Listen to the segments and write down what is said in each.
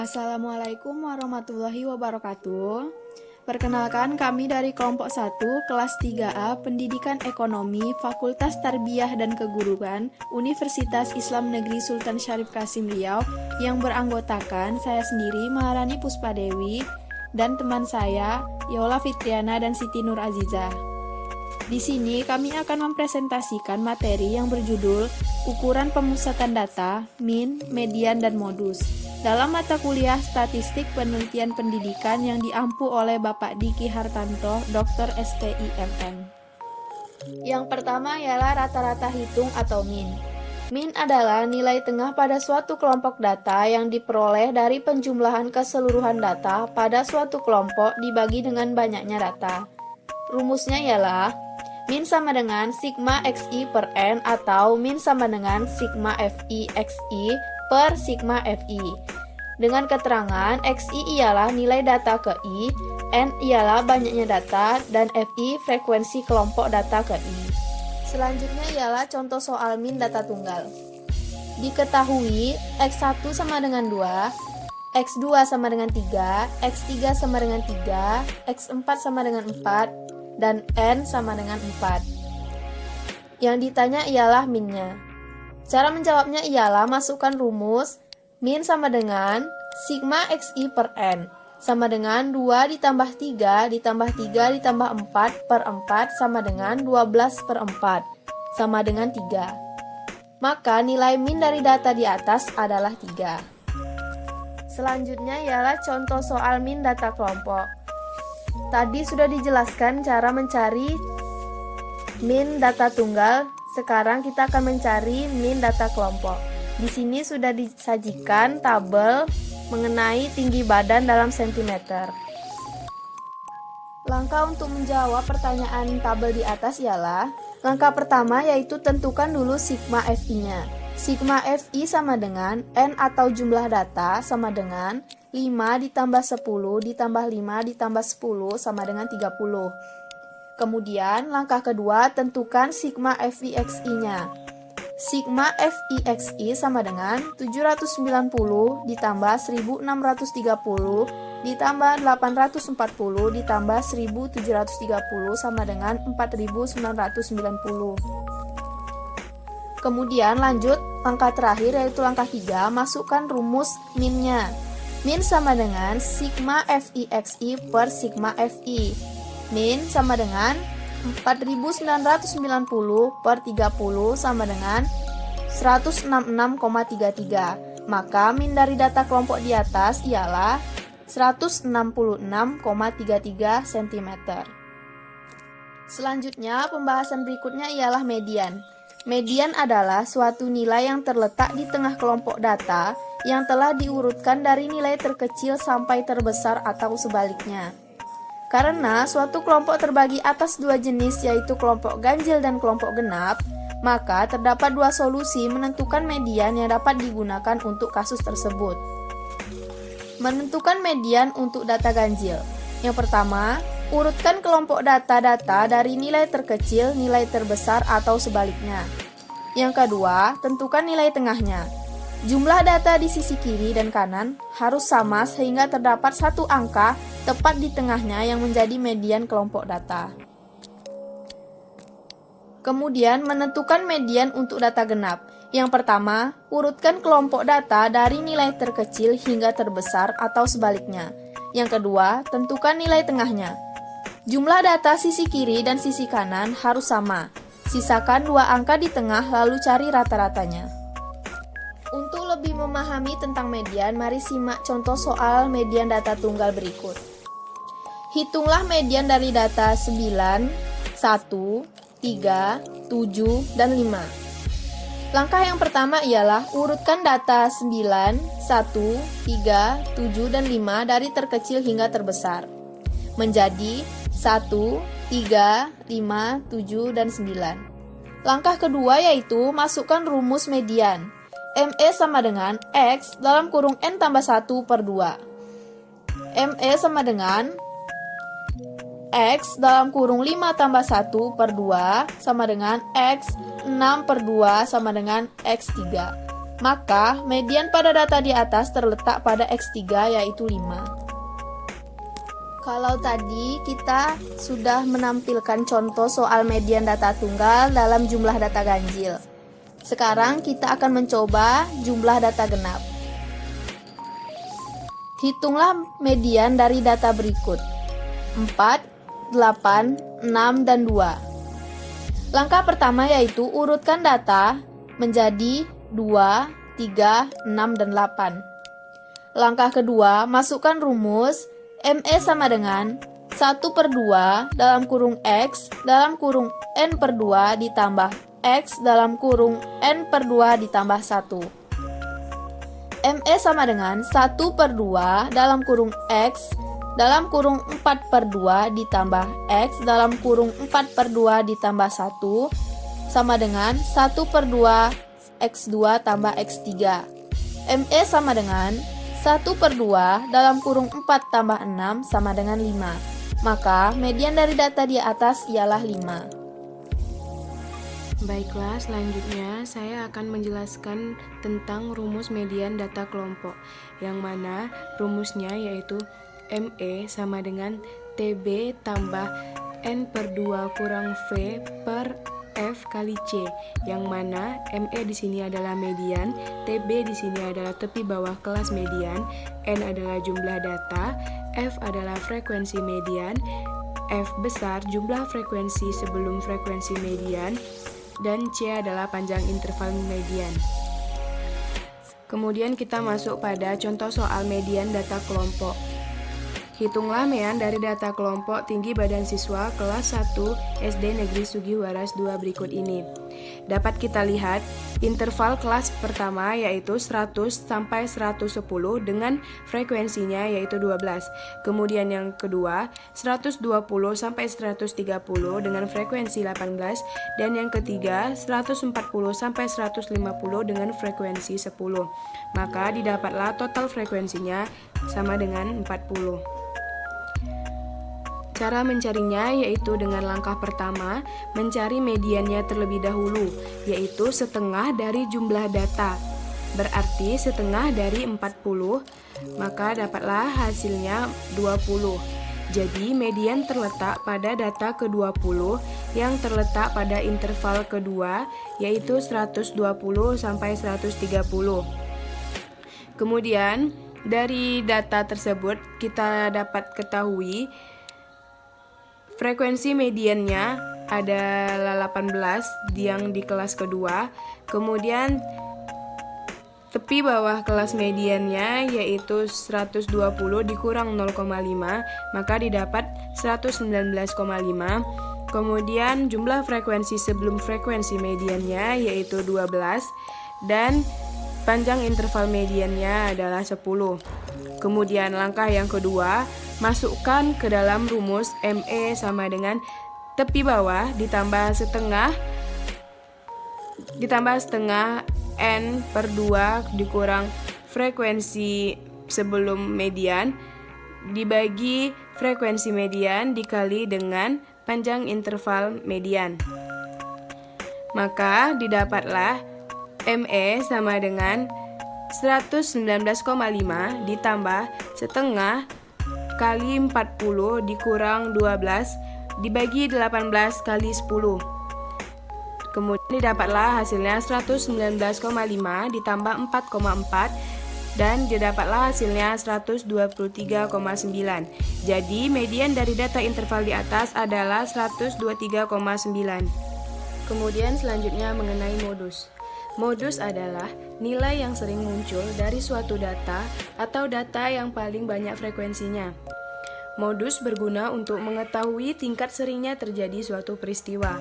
Assalamualaikum warahmatullahi wabarakatuh. Perkenalkan, kami dari kelompok 1, kelas 3A, Pendidikan Ekonomi, Fakultas Tarbiyah dan Keguruan, Universitas Islam Negeri Sultan Syarif Kasim Riau, yang beranggotakan saya sendiri, Maharani Puspadewi, dan teman saya, Yola Fitriana dan Siti Nur Azizah. Di sini kami akan mempresentasikan materi yang berjudul Ukuran Pemusatan Data, Min, Median, dan Modus dalam mata kuliah Statistik Penelitian Pendidikan yang diampu oleh Bapak Diki Hartanto, Dr. STIMM. Yang pertama ialah rata-rata hitung atau min. Min adalah nilai tengah pada suatu kelompok data yang diperoleh dari penjumlahan keseluruhan data pada suatu kelompok dibagi dengan banyaknya data. Rumusnya ialah min sama dengan sigma xi per n atau min sama dengan sigma fi xi per sigma fi. Dengan keterangan xi ialah nilai data ke i, n ialah banyaknya data, dan fi frekuensi kelompok data ke i. Selanjutnya ialah contoh soal min data tunggal. Diketahui x1 sama dengan 2, x2 sama dengan 3, x3 sama dengan 3, x4 sama dengan 4, dan n sama dengan 4. Yang ditanya ialah minnya. Cara menjawabnya ialah masukkan rumus min sama dengan sigma xi per n sama dengan 2 ditambah 3 ditambah 3 ditambah 4 per 4 sama dengan 12 per 4 sama dengan 3. Maka nilai min dari data di atas adalah 3. Selanjutnya ialah contoh soal min data kelompok. Tadi sudah dijelaskan cara mencari min data tunggal. Sekarang kita akan mencari min data kelompok. Di sini sudah disajikan tabel mengenai tinggi badan dalam sentimeter. Langkah untuk menjawab pertanyaan tabel di atas ialah langkah pertama yaitu tentukan dulu sigma fi-nya. Sigma fi sama dengan n atau jumlah data sama dengan 5 ditambah 10 ditambah 5 ditambah 10 sama dengan 30. Kemudian, langkah kedua, tentukan sigma FIXI-nya. Sigma FIXI sama dengan 790 ditambah 1630 ditambah 840 ditambah 1730 sama dengan 4990. Kemudian lanjut, langkah terakhir yaitu langkah 3, masukkan rumus min-nya. Min sama dengan sigma FIXI per sigma FI. Min sama dengan 4990 per 30 sama dengan 166,33. Maka min dari data kelompok di atas ialah 166,33 cm. Selanjutnya, pembahasan berikutnya ialah median. Median adalah suatu nilai yang terletak di tengah kelompok data yang telah diurutkan dari nilai terkecil sampai terbesar atau sebaliknya. Karena suatu kelompok terbagi atas dua jenis yaitu kelompok ganjil dan kelompok genap, maka terdapat dua solusi menentukan median yang dapat digunakan untuk kasus tersebut. Menentukan median untuk data ganjil. Yang pertama, urutkan kelompok data-data dari nilai terkecil, nilai terbesar atau sebaliknya. Yang kedua, tentukan nilai tengahnya. Jumlah data di sisi kiri dan kanan harus sama sehingga terdapat satu angka tepat di tengahnya yang menjadi median kelompok data. Kemudian menentukan median untuk data genap. Yang pertama, urutkan kelompok data dari nilai terkecil hingga terbesar atau sebaliknya. Yang kedua, tentukan nilai tengahnya. Jumlah data sisi kiri dan sisi kanan harus sama. Sisakan dua angka di tengah lalu cari rata-ratanya. Untuk lebih memahami tentang median, mari simak contoh soal median data tunggal berikut. Hitunglah median dari data 9, 1, 3, 7, dan 5. Langkah yang pertama ialah urutkan data 9, 1, 3, 7, dan 5 dari terkecil hingga terbesar menjadi 1, 3, 5, 7, dan 9. Langkah kedua yaitu masukkan rumus median. ME sama dengan X dalam kurung N tambah 1 per 2. ME sama dengan X dalam kurung 5 tambah 1 per 2 sama dengan X 6 per 2 sama dengan X3. Maka median pada data di atas terletak pada X3 yaitu 5. Kalau tadi kita sudah menampilkan contoh soal median data tunggal dalam jumlah data ganjil. Sekarang kita akan mencoba jumlah data genap. Hitunglah median dari data berikut: 4, 8, 6, dan 2. Langkah pertama yaitu urutkan data menjadi 2, 3, 6, dan 8. Langkah kedua, masukkan rumus ME sama dengan 1/2 dalam kurung X dalam kurung N/2 ditambah X dalam kurung N/2 ditambah 1. ME sama dengan 1/2 dalam kurung X dalam kurung 4/2 ditambah X dalam kurung 4/2 ditambah 1 sama dengan 1/2 X2 tambah X3. ME sama dengan 1/2 dalam kurung 4 tambah 6 sama dengan 5. Maka median dari data di atas ialah 5. Baiklah, selanjutnya saya akan menjelaskan tentang rumus median data kelompok, yang mana rumusnya yaitu ME sama dengan TB tambah N/2 kurang V per F kali C, yang mana ME di sini adalah median, TB di sini adalah tepi bawah kelas median, N adalah jumlah data, F adalah frekuensi median, F besar jumlah frekuensi sebelum frekuensi median, dan C adalah panjang interval median. Kemudian kita masuk pada contoh soal median data kelompok. Hitunglah median dari data kelompok tinggi badan siswa kelas 1 SD Negeri Sugiwaras 2 berikut ini. Dapat kita lihat interval kelas pertama yaitu 100 sampai 110 dengan frekuensinya yaitu 12. Kemudian yang kedua 120 sampai 130 dengan frekuensi 18, dan yang ketiga 140 sampai 150 dengan frekuensi 10. Maka didapatlah total frekuensinya sama dengan 40. Cara mencarinya yaitu dengan langkah pertama, mencari mediannya terlebih dahulu, yaitu setengah dari jumlah data. Berarti setengah dari 40, maka dapatlah hasilnya 20. Jadi median terletak pada data ke-20 yang terletak pada interval kedua, yaitu 120 sampai 130. Kemudian, dari data tersebut kita dapat ketahui frekuensi mediannya adalah 18 yang di kelas kedua. Kemudian tepi bawah kelas mediannya yaitu 120 dikurang 0,5, maka didapat 119,5. Kemudian jumlah frekuensi sebelum frekuensi mediannya yaitu 12, dan panjang interval mediannya adalah 10. Kemudian langkah yang kedua, masukkan ke dalam rumus ME sama dengan tepi bawah ditambah setengah N/2 dikurang frekuensi sebelum median dibagi frekuensi median dikali dengan panjang interval median. Maka didapatlah ME sama dengan 119,5 ditambah setengah kali 40 dikurang 12 dibagi 18 kali 10. Kemudian didapatlah hasilnya 119,5 ditambah 4,4 dan didapatlah hasilnya 123,9. Jadi median dari data interval di atas adalah 123,9. Kemudian selanjutnya mengenai modus. Modus adalah nilai yang sering muncul dari suatu data atau data yang paling banyak frekuensinya. Modus berguna untuk mengetahui tingkat seringnya terjadi suatu peristiwa.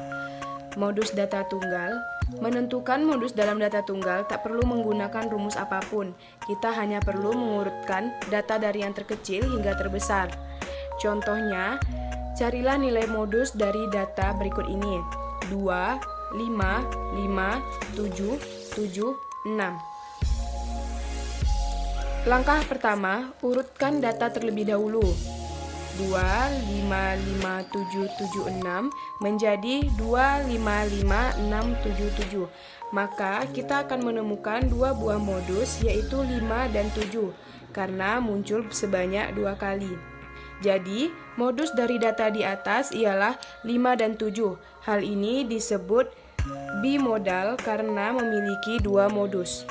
Modus data tunggal menentukan modus dalam data tunggal tak perlu menggunakan rumus apapun. Kita hanya perlu mengurutkan data dari yang terkecil hingga terbesar. Contohnya, carilah nilai modus dari data berikut ini: 2, 5, 5, 7, 7, 6. Langkah pertama, urutkan data terlebih dahulu. 2, 5, 5, 7, 7, 6 menjadi 2, 5, 5, 6, 7, 7. maka kita akan menemukan dua buah modus, yaitu 5 dan 7, karena muncul sebanyak 2 kali. Jadi, modus dari data di atas ialah 5 dan 7. Hal ini disebut bimodal karena memiliki 2 modus.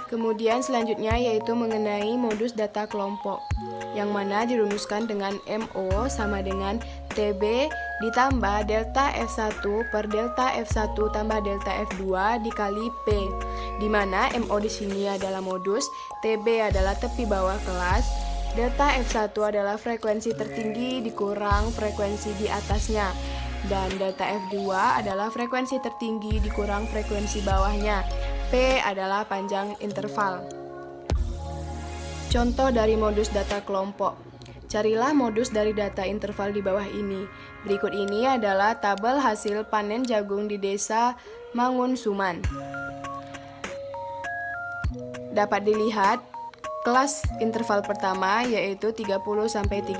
Kemudian selanjutnya yaitu mengenai modus data kelompok, yang mana dirumuskan dengan MO sama dengan TB ditambah delta F1 per delta F1 tambah delta F2 dikali P, di mana MO di sini adalah modus, TB adalah tepi bawah kelas, delta F1 adalah frekuensi tertinggi dikurang frekuensi di atasnya, dan delta F2 adalah frekuensi tertinggi dikurang frekuensi bawahnya. P adalah panjang interval. Contoh dari modus data kelompok. Carilah modus dari data interval di bawah ini. Berikut ini adalah tabel hasil panen jagung di desa Mangun Suman. Dapat dilihat kelas interval pertama yaitu 30-34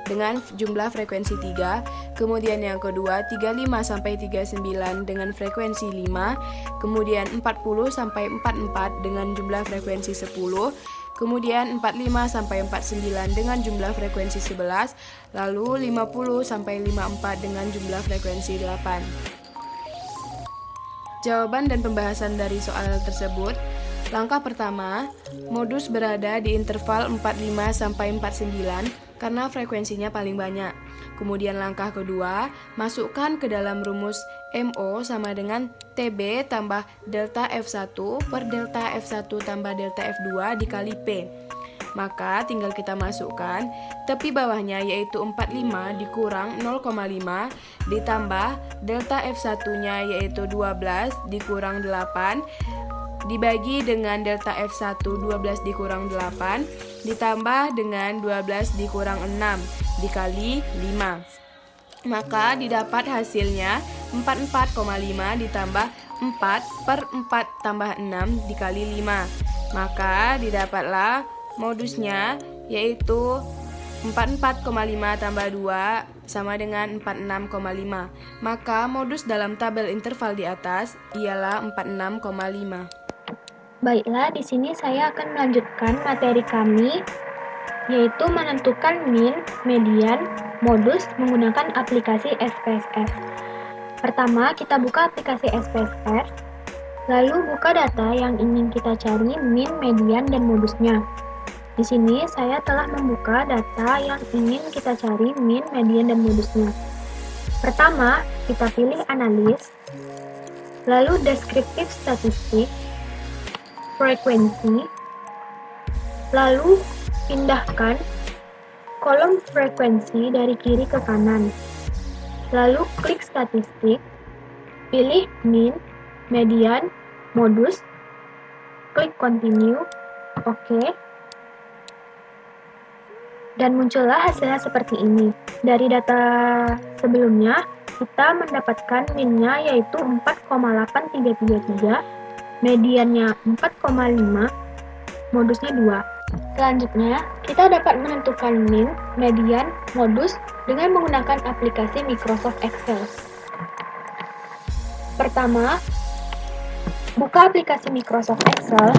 dengan jumlah frekuensi 3, kemudian yang kedua 35-39 dengan frekuensi 5, kemudian 40-44 dengan jumlah frekuensi 10, kemudian 45-49 dengan jumlah frekuensi 11, lalu 50-54 dengan jumlah frekuensi 8. Jawaban dan pembahasan dari soal tersebut. Langkah pertama, modus berada di interval 45-49 karena frekuensinya paling banyak. Kemudian langkah kedua, masukkan ke dalam rumus MO sama dengan TB tambah delta F1 per delta F1 tambah delta F2 dikali P. Maka tinggal kita masukkan tepi bawahnya yaitu 45 dikurang 0,5 ditambah delta F1-nya yaitu 12 dikurang 8 dibagi dengan delta F1 12 dikurang 8 ditambah dengan 12 dikurang 6 dikali 5. Maka didapat hasilnya 44,5 ditambah 4 per 4 tambah 6 dikali 5. Maka didapatlah modusnya yaitu 44,5 tambah 2 sama dengan 46,5. Maka modus dalam tabel interval di atas ialah 46,5. Baiklah, di sini saya akan melanjutkan materi kami, yaitu menentukan min, median, modus menggunakan aplikasi SPSS. Pertama, kita buka aplikasi SPSS, lalu buka data yang ingin kita cari min, median, dan modusnya. Di sini saya telah membuka data yang ingin kita cari min, median, dan modusnya. Pertama, kita pilih analis, lalu deskriptif statistik, frekuensi, lalu pindahkan kolom frekuensi dari kiri ke kanan, lalu klik statistik, pilih min, median, modus, klik continue, oke, dan muncullah hasilnya seperti ini. Dari data sebelumnya, kita mendapatkan minnya yaitu 4,8333, mediannya 4,5, modusnya 2. Selanjutnya, kita dapat menentukan min, median, modus dengan menggunakan aplikasi Microsoft Excel. Pertama, buka aplikasi Microsoft Excel.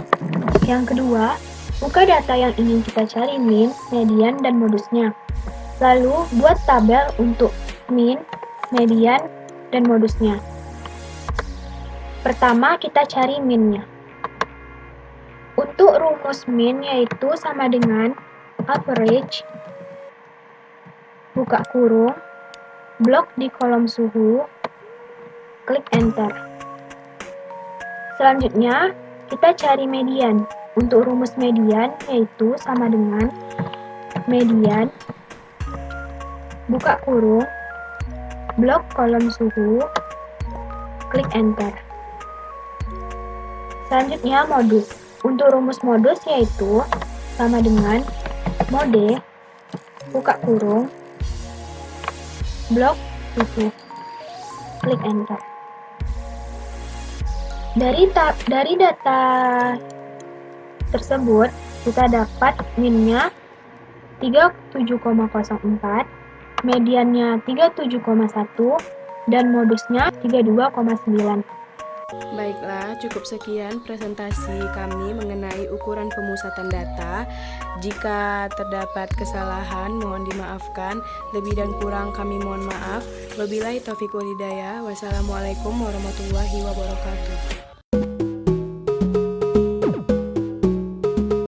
Yang kedua, buka data yang ingin kita cari min, median, dan modusnya. Lalu, buat tabel untuk min, median, dan modusnya. Pertama, kita cari min-nya. Untuk rumus min yaitu sama dengan average, buka kurung, blok di kolom suhu, klik enter. Selanjutnya, kita cari median. Untuk rumus median yaitu sama dengan median, buka kurung, blok kolom suhu, klik enter. Selanjutnya modus. Untuk rumus modus yaitu sama dengan mode, buka kurung, blok suhu, klik enter. Dari data tersebut kita dapat minnya 37,04, mediannya 37,1, dan modusnya 32,9. Baiklah, cukup sekian presentasi kami mengenai ukuran pemusatan data. Jika terdapat kesalahan, mohon dimaafkan. Lebih dan kurang kami mohon maaf. Wabillahi taufiq wal hidayah. Wassalamualaikum warahmatullahi wabarakatuh.